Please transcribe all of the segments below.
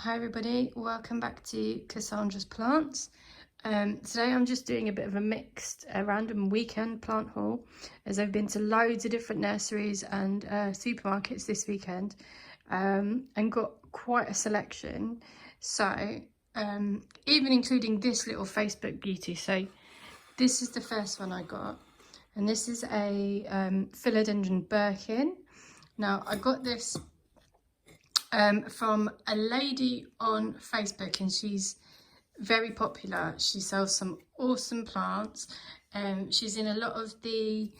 Hi everybody, welcome back to Cassandra's Plants. Today I'm just doing a bit of a mixed, random weekend plant haul, as I've been to loads of different nurseries and supermarkets this weekend and got quite a selection. So even including this little Facebook beauty. So this is the first one I got, and this is a philodendron Birkin. Now I got this from a lady on Facebook, and she's very popular. She sells some awesome plants. She's in a lot of the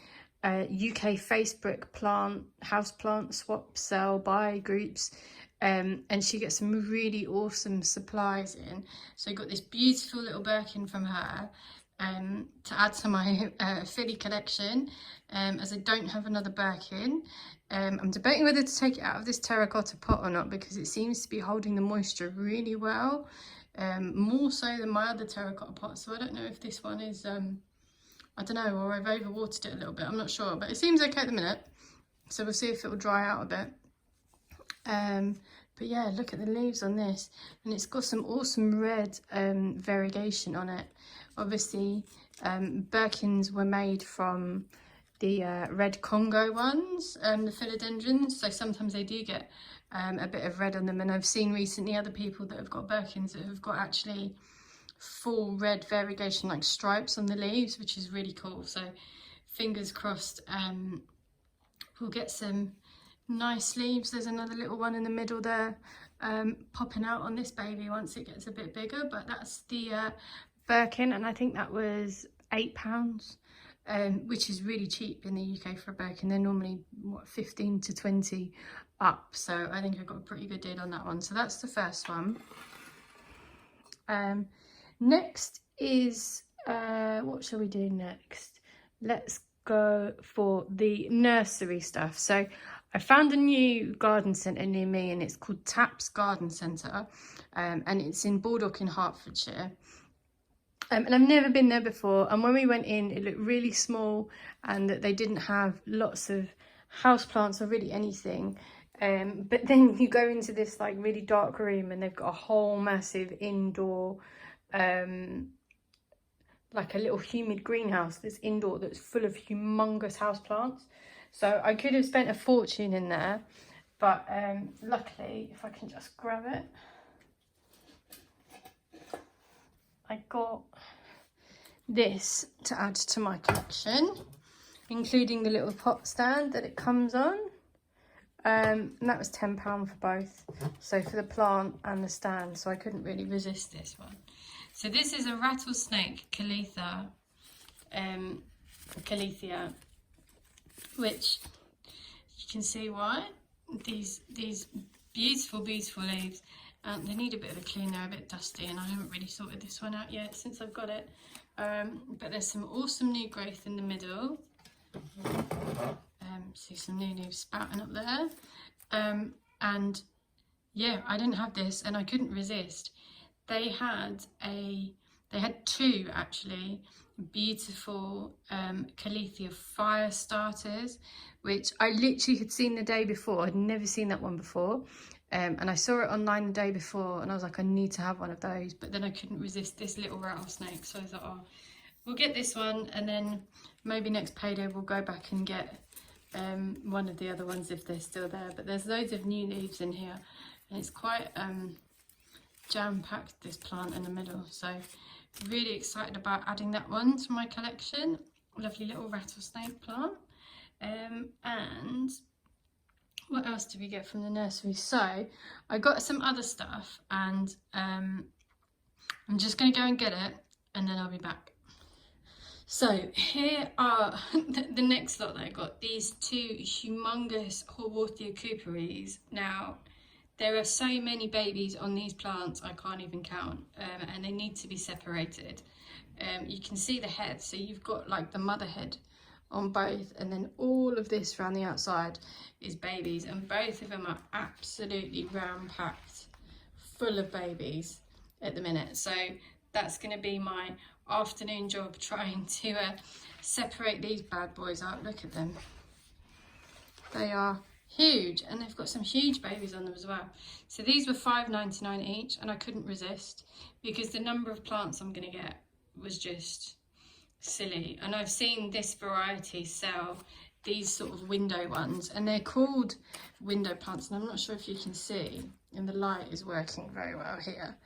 UK Facebook house plant swap, sell, buy groups, and she gets some really awesome supplies in. So I got this beautiful little Birkin from her to add to my Philly collection, as I don't have another Birkin. I'm debating whether to take it out of this terracotta pot or not, because it seems to be holding the moisture really well, more so than my other terracotta pot. So I don't know if this one is, I don't know, or I've overwatered it a little bit, I'm not sure, but it seems okay at the minute. So we'll see if it will dry out a bit. But yeah, look at the leaves on this, and it's got some awesome red variegation on it. Obviously, Birkins were made from the red Congo ones, the philodendrons, so sometimes they do get a bit of red on them, and I've seen recently other people that have got Birkins that have got actually full red variegation, like stripes on the leaves, which is really cool. So fingers crossed we'll get some nice leaves. There's another little one in the middle there popping out on this baby once it gets a bit bigger, but that's the Birkin, and I think that was £8, which is really cheap in the UK for a Birkin. They're normally what, 15 to 20 up, so I think I got a pretty good deal on that one. So that's the first one. Next is what shall we do next? Let's go for the nursery stuff. So I found a new garden centre near me, and it's called Taps Garden Centre, and it's in Baldock in Hertfordshire. And I've never been there before, and when we went in it looked really small, and that they didn't have lots of houseplants or really anything. But then you go into this like really dark room, and they've got a whole massive indoor like a little humid greenhouse that's indoor, that's full of humongous houseplants. So I could have spent a fortune in there, but luckily, if I can just grab it, I got this to add to my collection, including the little pot stand that it comes on, and that was £10 for both, so for the plant and the stand, so I couldn't really resist this one. So this is a rattlesnake Calathea, which you can see why these beautiful leaves. They need a bit of a clean, they're a bit dusty, and I haven't really sorted this one out yet since I've got it. But there's some awesome new growth in the middle. See some new leaves sprouting up there. And yeah, I didn't have this, and I couldn't resist. They had two actually beautiful Calathea fire starters, which I literally had seen the day before. I'd never seen that one before. And I saw it online the day before, and I was like, I need to have one of those. But then I couldn't resist this little rattlesnake, so I thought, oh, we'll get this one, and then maybe next payday we'll go back and get one of the other ones if they're still there. But there's loads of new leaves in here, and it's quite jam-packed, this plant in the middle. So really excited about adding that one to my collection. Lovely little rattlesnake plant. And what else did we get from the nursery? So I got some other stuff, and I'm just going to go and get it, and then I'll be back. So here are the next lot that I got. These two humongous Horwathia couperies. Now, there are so many babies on these plants, I can't even count, and they need to be separated. You can see the head, so you've got like the mother head on both, and then all of this around the outside is babies, and both of them are absolutely ram-packed full of babies at the minute. So that's going to be my afternoon job, trying to separate these bad boys out. Look at them, they are huge, and they've got some huge babies on them as well. So these were £5.99 each, and I couldn't resist because the number of plants I'm going to get was just silly. And I've seen this variety sell these sort of window ones, and they're called window plants, and I'm not sure if you can see, and the light is working very well here,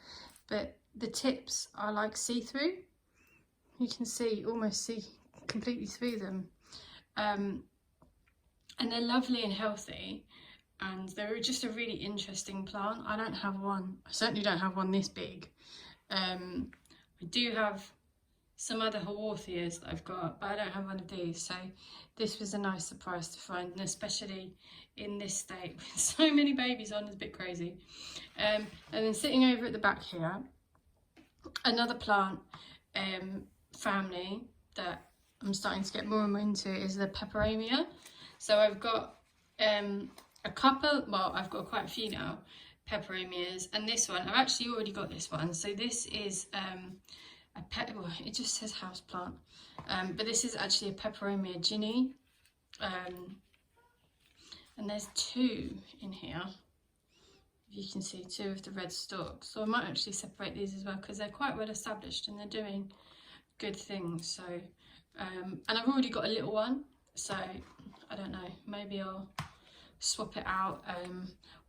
but the tips are like see-through. You can see, almost see completely through them. And they're lovely and healthy, and they're just a really interesting plant. I don't have one, I certainly don't have one this big. I do have some other Calatheas that I've got, but I don't have one of these, so this was a nice surprise to find, and especially in this state with so many babies on, it's a bit crazy. And then sitting over at the back here, another plant family that I'm starting to get more and more into is the Peperomia. So I've got a couple, well, I've got quite a few now, Peperomias, and this one, I've actually already got this one. So this is well, it just says house plant, but this is actually a Peperomia Ginny, and there's two in here. If you can see, two of the red stalks. So I might actually separate these as well because they're quite well established and they're doing good things. So, and I've already got a little one, so I don't know, maybe I'll swap it out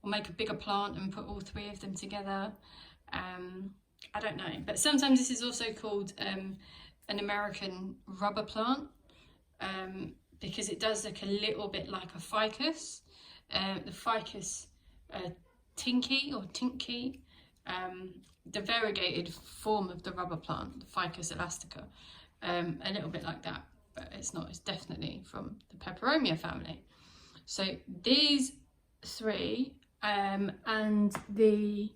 or make a bigger plant and put all three of them together. I don't know, but sometimes this is also called an American rubber plant because it does look a little bit like a ficus. The ficus tinky or tinky, the variegated form of the rubber plant, the Ficus elastica, a little bit like that, but it's not, it's definitely from the Peperomia family. So these three and the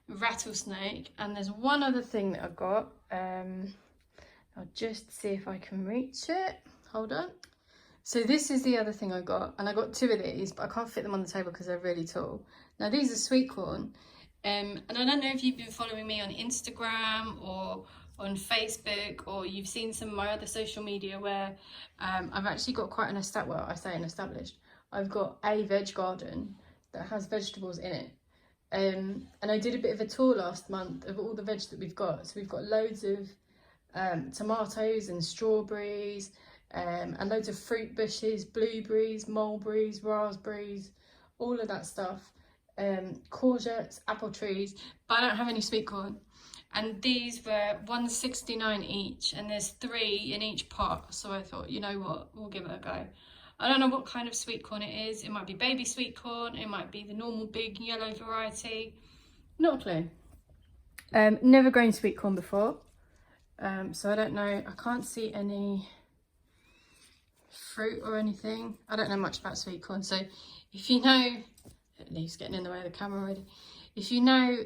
rattlesnake, and there's one other thing that I've got, I'll just see if I can reach it, hold on. So this is the other thing I got, and I got two of these, but I can't fit them on the table because they're really tall. Now these are sweet corn, and I don't know if you've been following me on Instagram or on Facebook, or you've seen some of my other social media where I've actually got quite an established, I've got a veg garden that has vegetables in it. And I did a bit of a tour last month of all the veg that we've got. So we've got loads of tomatoes and strawberries, and loads of fruit bushes, blueberries, mulberries, raspberries, all of that stuff, courgettes, apple trees, but I don't have any sweet corn. And these were £1.69 each, and there's 3 in each pot, so I thought, you know what, we'll give it a go. I don't know what kind of sweet corn it is. It might be baby sweet corn, it might be the normal big yellow variety, not a clue. Never grown sweet corn before, so I don't know, I can't see any fruit or anything. I don't know much about sweet corn, so if you know, at least getting in the way of the camera already, if you know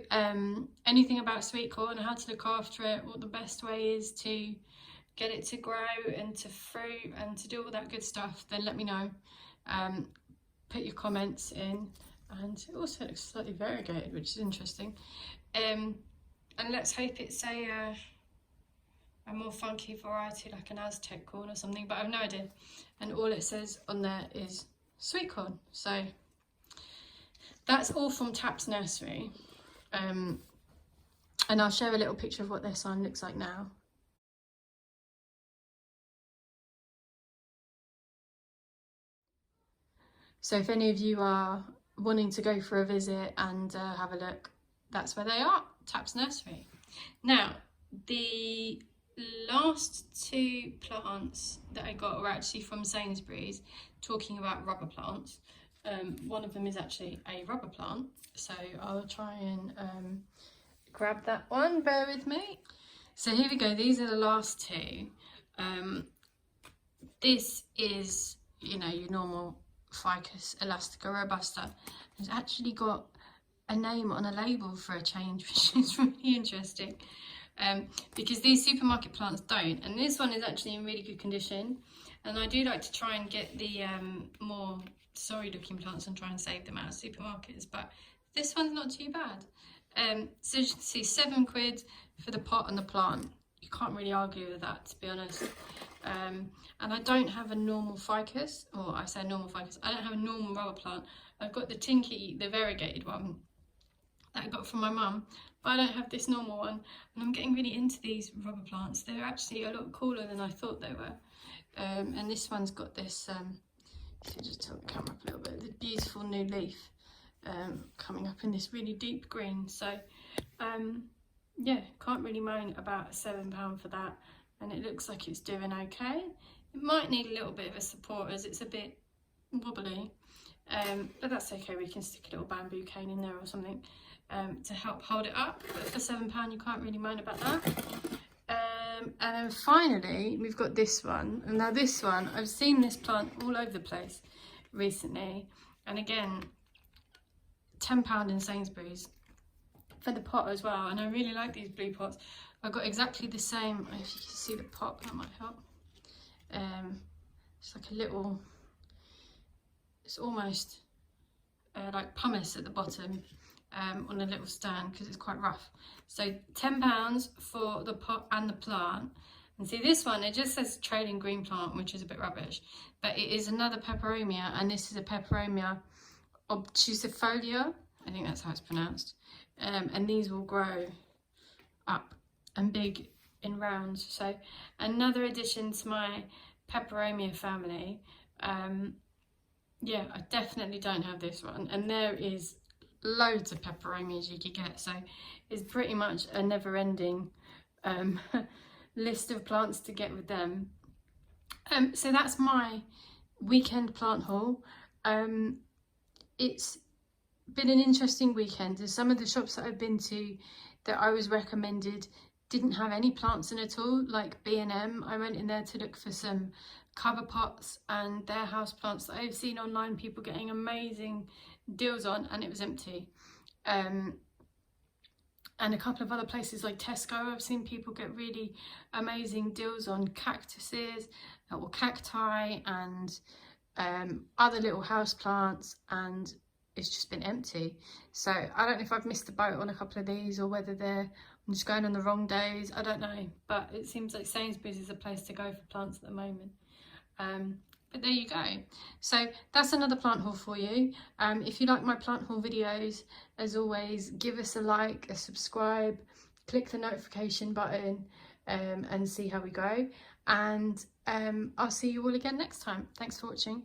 anything about sweet corn, how to look after it, what the best way is to get it to grow and to fruit and to do all that good stuff, then let me know. Put your comments in, and it also looks slightly variegated, which is interesting. And let's hope it's a more funky variety like an Aztec corn or something, but I've no idea. And all it says on there is sweet corn. So that's all from Tap's nursery. And I'll share a little picture of what their sign looks like now. So if any of you are wanting to go for a visit and have a look, that's where they are, Tap's nursery. Now, the last 2 plants that I got were actually from Sainsbury's, talking about rubber plants. One of them is actually a rubber plant, so I'll try and grab that one, bear with me. So here we go, these are the last 2. This is, you know, your normal Ficus elastica robusta. It's actually got a name on a label for a change, which is really interesting, because these supermarket plants don't, and this one is actually in really good condition. And I do like to try and get the more sorry looking plants and try and save them out of supermarkets, but this one's not too bad. So as you can see, £7 for the pot and the plant. you can't really argue with that, to be honest. And I don't have a normal ficus, or I say normal ficus, I don't have a normal rubber plant. I've got the Tinky, the variegated one that I got from my mum, but I don't have this normal one. And I'm getting really into these rubber plants. They're actually a lot cooler than I thought they were. And this one's got this, if you just tilt the camera up a little bit, the beautiful new leaf coming up in this really deep green. So yeah, can't really moan about £7 for that, and it looks like it's doing okay. It might need a little bit of a support as it's a bit wobbly, but that's okay. We can stick a little bamboo cane in there or something to help hold it up, but for £7 you can't really moan about that. And then finally we've got this one, and now this one, I've seen this plant all over the place recently, and again £10 in Sainsbury's for the pot as well, and I really like these blue pots. I've got exactly the same, if you can see the pot, that might help. It's like a little, it's almost like pumice at the bottom on a little stand because it's quite rough. So £10 for the pot and the plant. And see this one, it just says trading green plant, which is a bit rubbish, but it is another Peperomia, and this is a Peperomia obtusifolia, I think that's how it's pronounced. And these will grow up and big in rounds. So another addition to my Peperomia family. Yeah, I definitely don't have this one, and there is loads of Peperomias you could get, so it's pretty much a never-ending list of plants to get with them. So that's my weekend plant haul. It's been an interesting weekend, and some of the shops that I've been to that I was recommended didn't have any plants in at all, like B&M. I went in there to look for some cover pots and their house plants that I've seen online people getting amazing deals on, and it was empty. And a couple of other places like Tesco, I've seen people get really amazing deals on cactuses or cacti and other little house plants, and it's just been empty. So I don't know if I've missed the boat on a couple of these, or whether I'm just going on the wrong days, I don't know, but it seems like Sainsbury's is a place to go for plants at the moment. But there you go. So that's another plant haul for you. If you like my plant haul videos, as always, give us a like, a subscribe, click the notification button, and see how we go. And I'll see you all again next time. Thanks for watching.